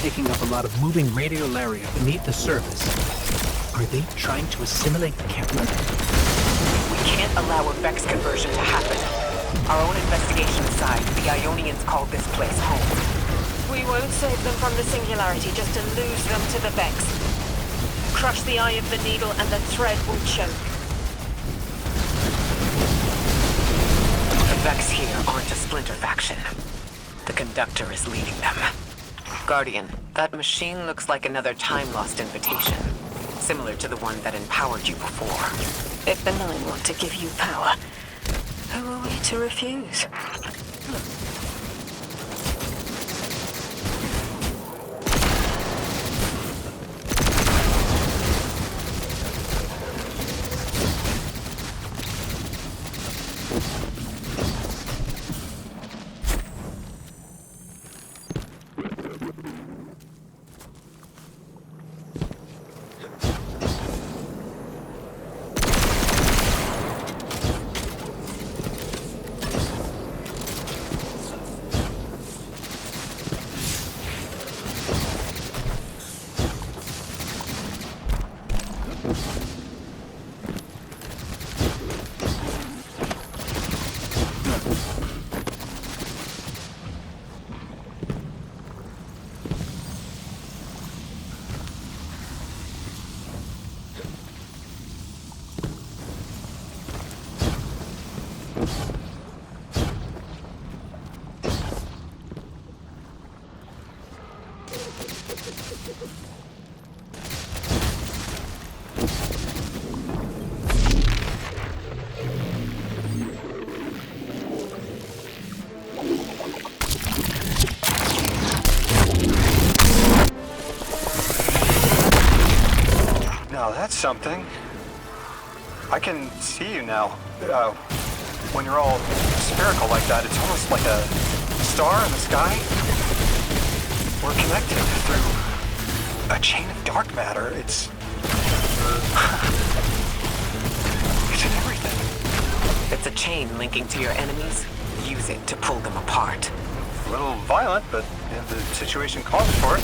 Picking up a lot of moving radiolaria beneath the surface. Are they trying to assimilate Kepler? We can't allow a Vex conversion to happen. Our own investigation aside, the Ionians called this place home. We won't save them from the Singularity just to lose them to the Vex. Crush the eye of the needle and the thread will choke. The Vex here aren't a splinter faction. The Conductor is leading them. Guardian, that machine looks like another time-lost invitation, similar to the one that empowered you before. If the Nine want to give you power, who are we to refuse? Now that's something. I can see you now. When you're all spherical like that, it's almost like a star in the sky. We're connected through a chain of dark matter. It's in everything. It's a chain linking to your enemies. Use it to pull them apart. A little violent, but the situation calls for it.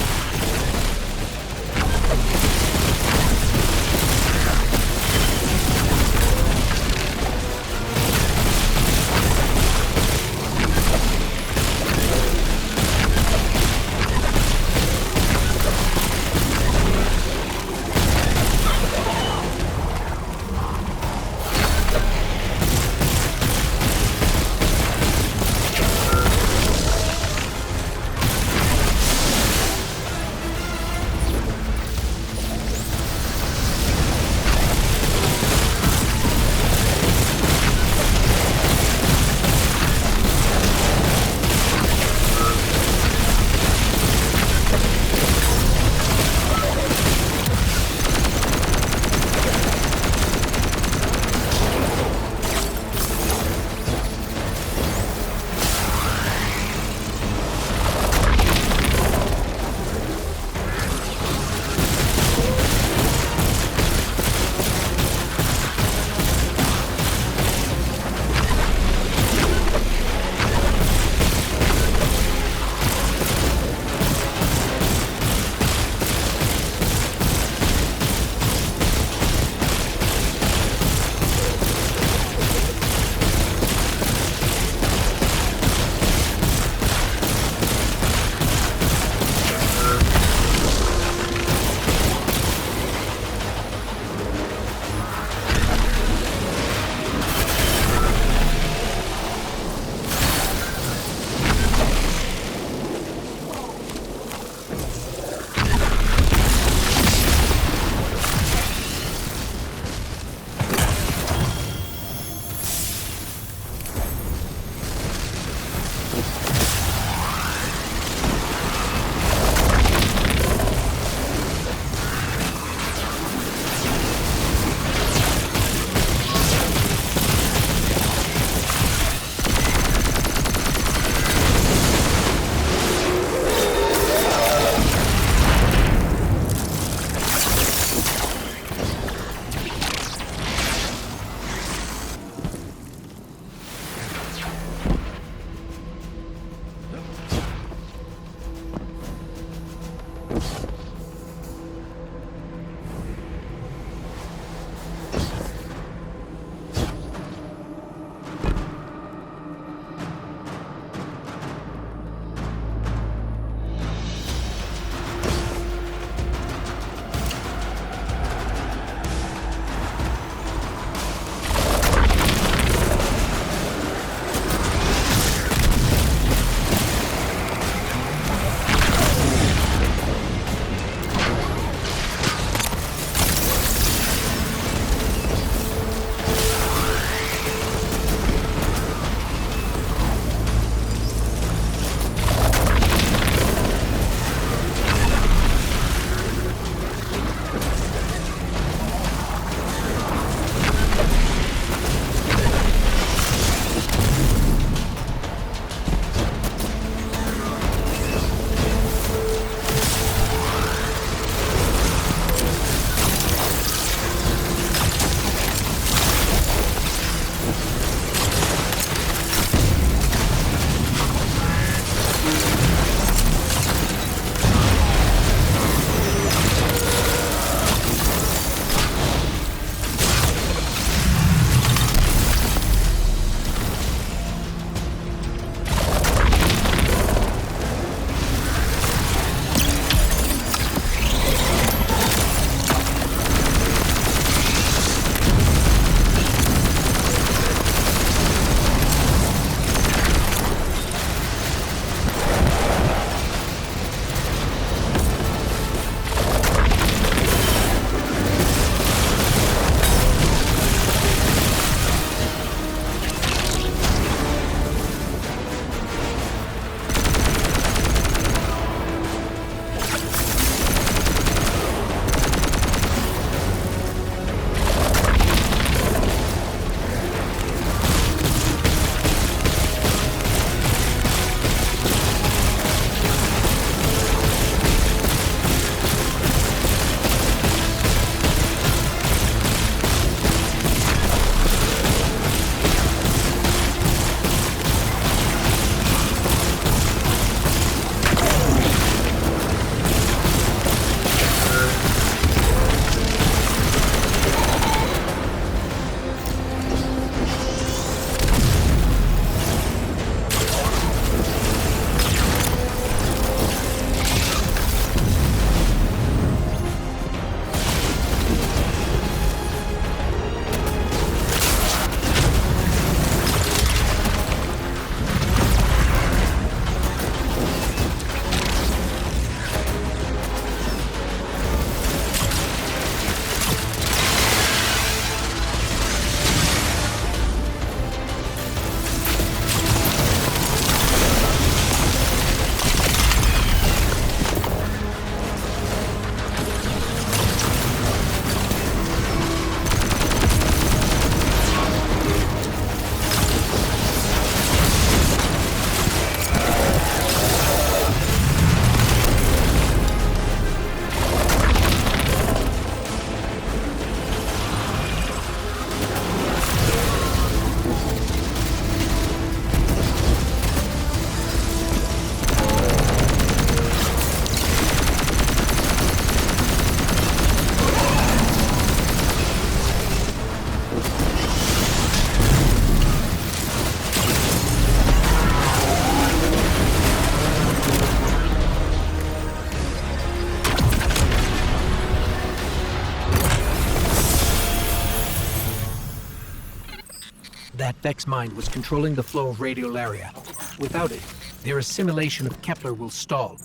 Vex mind was controlling the flow of radiolaria. Without it, their assimilation of Kepler will stall.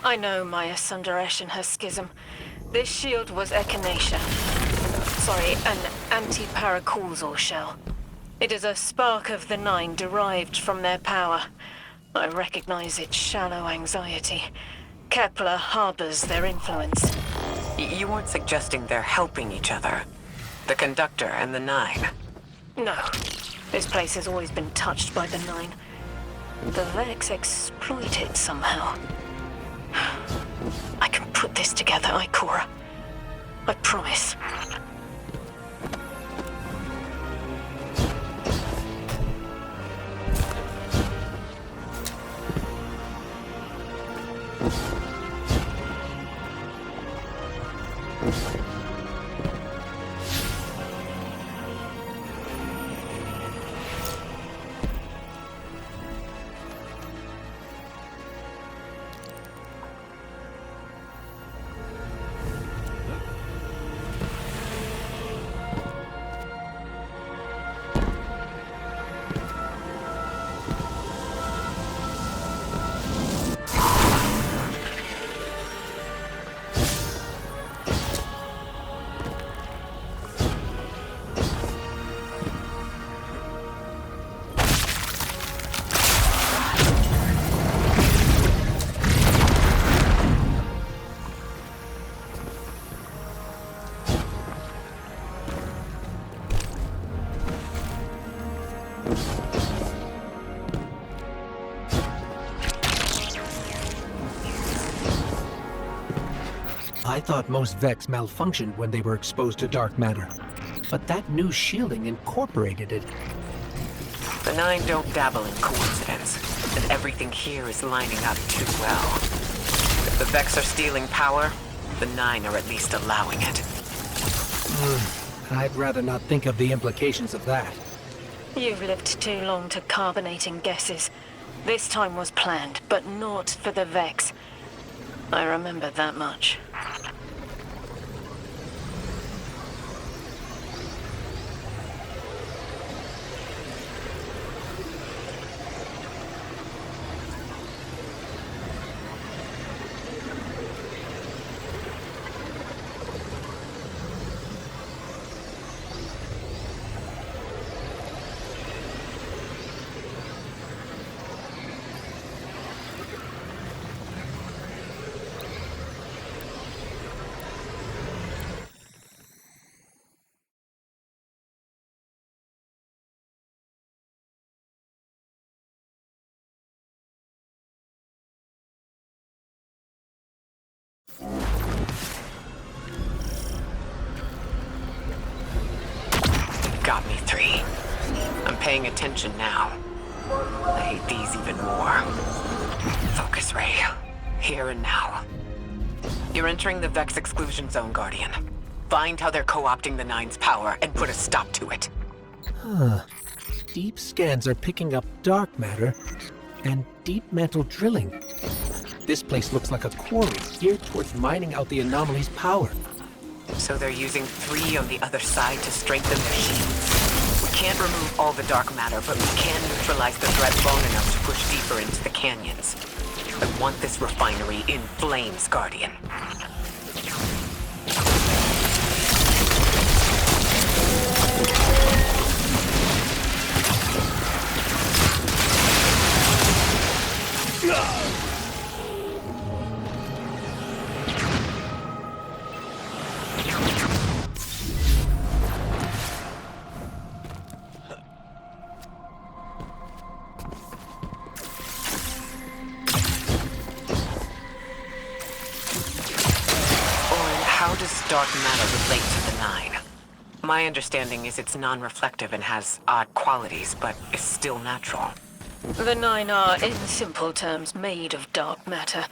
I know Maya Sundaresh and her schism. This shield was echinacea. Sorry, an anti-paracausal shell. It is a spark of the Nine derived from their power. I recognize its shallow anxiety. Kepler harbors their influence. You weren't suggesting they're helping each other. The Conductor and the Nine. No. This place has always been touched by the Nine. The Vex exploit it somehow. I can put this together, Ikora. I promise. I thought most Vex malfunctioned when they were exposed to dark matter. But that new shielding incorporated it. The Nine don't dabble in coincidence, and everything here is lining up too well. If the Vex are stealing power, the Nine are at least allowing it. I'd rather not think of the implications of that. You've lived too long to carbonating guesses. This time was planned, but not for the Vex. I remember that much. Got me 3. I'm paying attention now. I hate these even more. Focus ray. Here and now. You're entering the Vex exclusion zone, Guardian. Find how they're co-opting the Nine's power and put a stop to it. Deep scans are picking up dark matter and deep mantle drilling. This place looks like a quarry geared towards mining out the anomaly's power. So they're using 3 on the other side to strengthen their shields. We can't remove all the dark matter, but we can neutralize the threat long enough to push deeper into the canyons. I want this refinery in flames, Guardian. How does dark matter relate to the Nine? My understanding is it's non-reflective and has odd qualities, but is still natural. The Nine are, in simple terms, made of dark matter.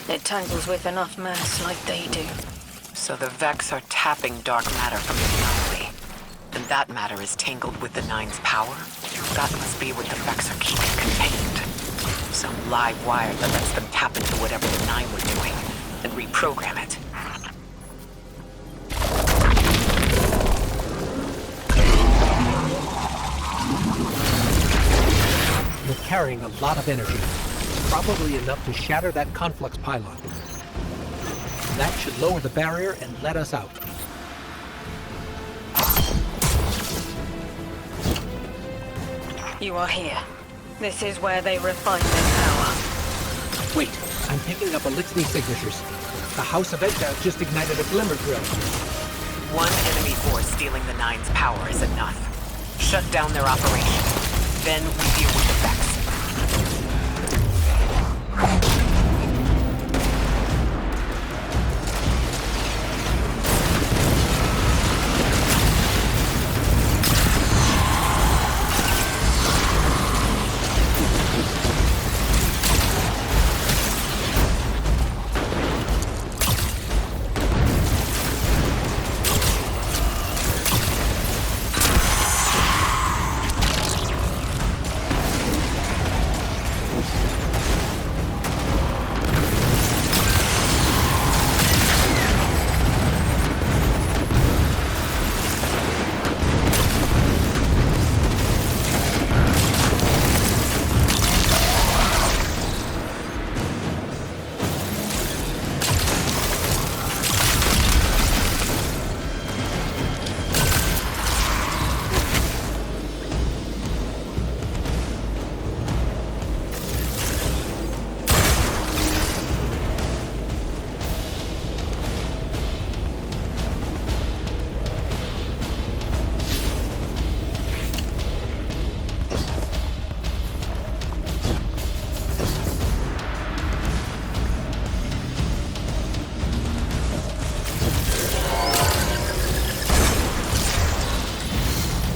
It tangles with enough mass like they do. So the Vex are tapping dark matter from the anomaly. And that matter is tangled with the Nine's power? That must be what the Vex are keeping contained. Some live wire that lets them tap into whatever the Nine were doing, and reprogram it. carrying a lot of energy. Probably enough to shatter that conflux pylon. That should lower the barrier and let us out. You are here. This is where they refine their power. Wait, I'm picking up Elixir signatures. The House of Exile just ignited a glimmer drill. One enemy force stealing the Nine's power is enough. Shut down their operation. Then we deal with the Vex.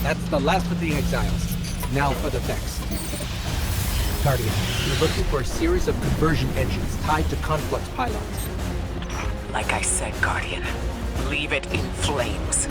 That's the last of the exiles. Now for the Vex. Guardian, you're looking for a series of conversion engines tied to conflux pylons. Like I said, Guardian, leave it in flames.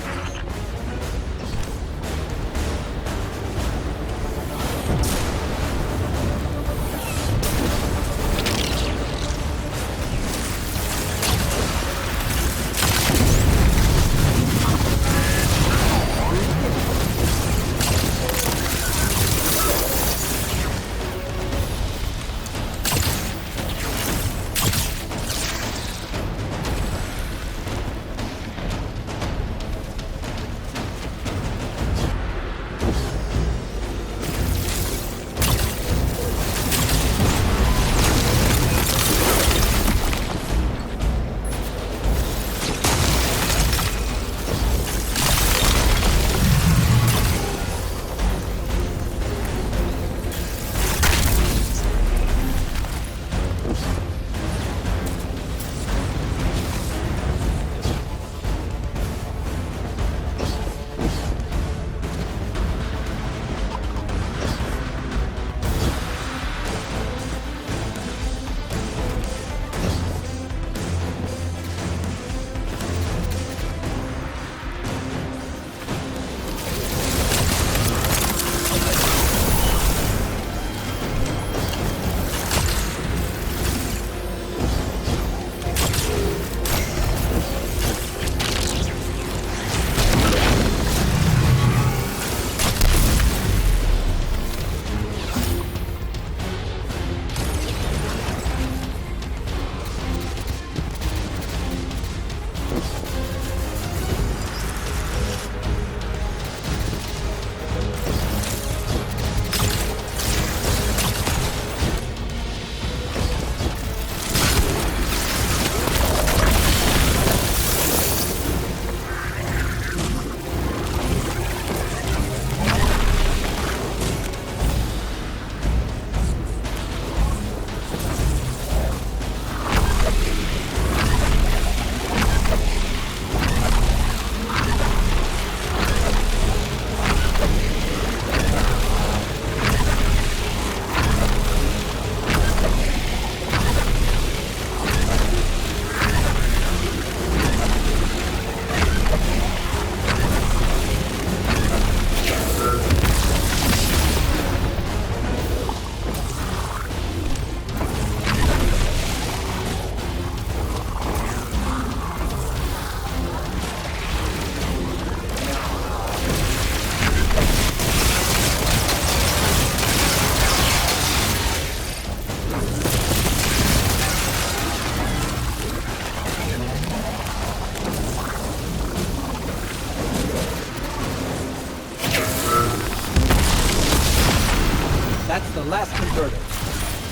That's the last converter.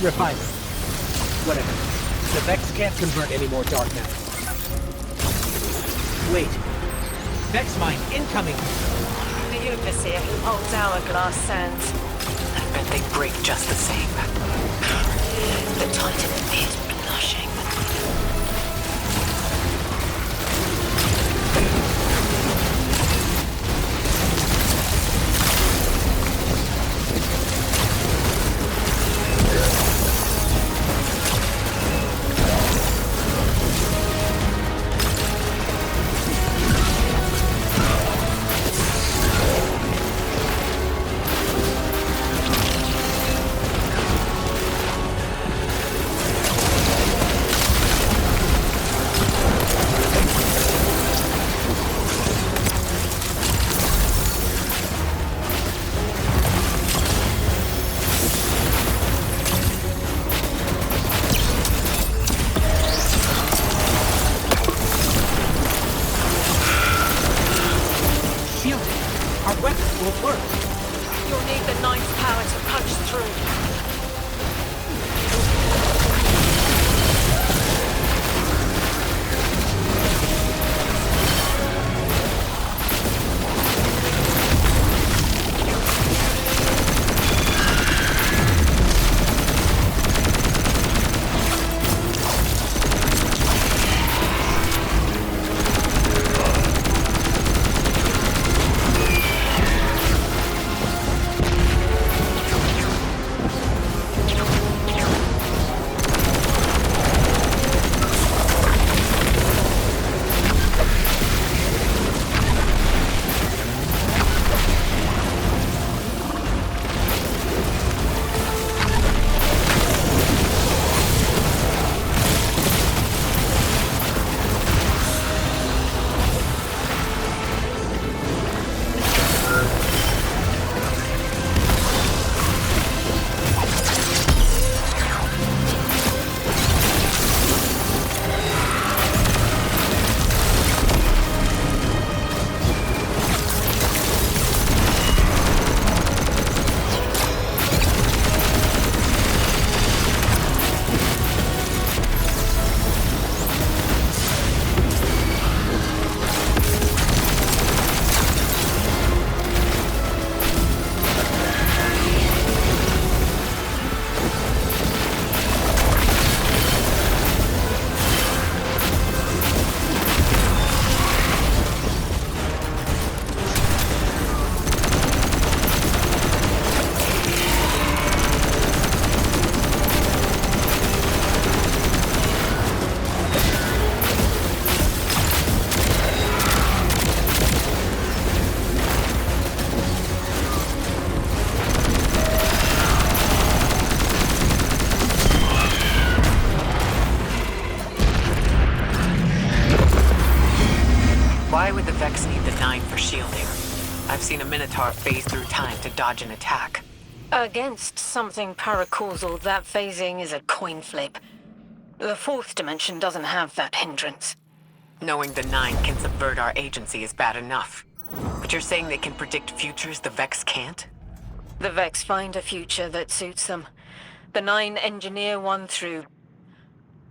Refiner. Whatever. The Vex can't convert any more dark matter. Wait. Vex mine incoming! The overseer who holds hourglass sands. I bet they break just the same. The Titan in me is blushing. Our weapons won't work. You'll need the Nine's power to punch through. Why would the Vex need the Nine for shielding? I've seen a Minotaur phase through time to dodge an attack. Against something paracausal, that phasing is a coin flip. The fourth dimension doesn't have that hindrance. Knowing the Nine can subvert our agency is bad enough. But you're saying they can predict futures the Vex can't? The Vex find a future that suits them. The Nine engineer one through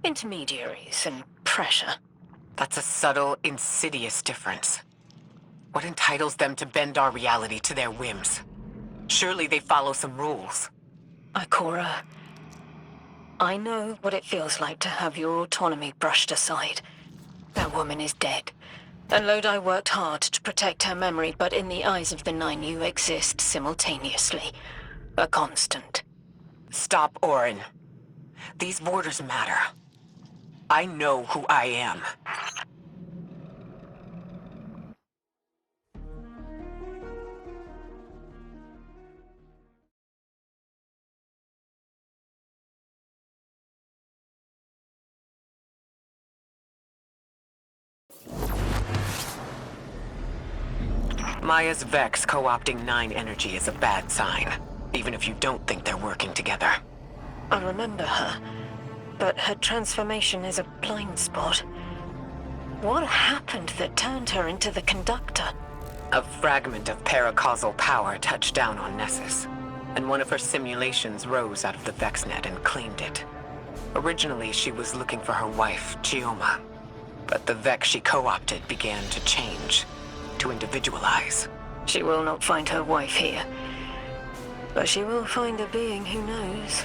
intermediaries and pressure. That's a subtle, insidious difference. What entitles them to bend our reality to their whims? Surely they follow some rules. Ikora, I know what it feels like to have your autonomy brushed aside. That woman is dead. And Lodi worked hard to protect her memory, but in the eyes of the Nine, you exist simultaneously. A constant. Stop, Orin. These borders matter. I know who I am. Maya's Vex co-opting Nine energy is a bad sign, even if you don't think they're working together. I remember her, but her transformation is a blind spot. What happened that turned her into the Conductor? A fragment of paracausal power touched down on Nessus. and one of her simulations rose out of the VexNet and claimed it. Originally, she was looking for her wife, Chioma. But the Vex she co-opted began to change, to individualize. She will not find her wife here. But she will find a being who knows.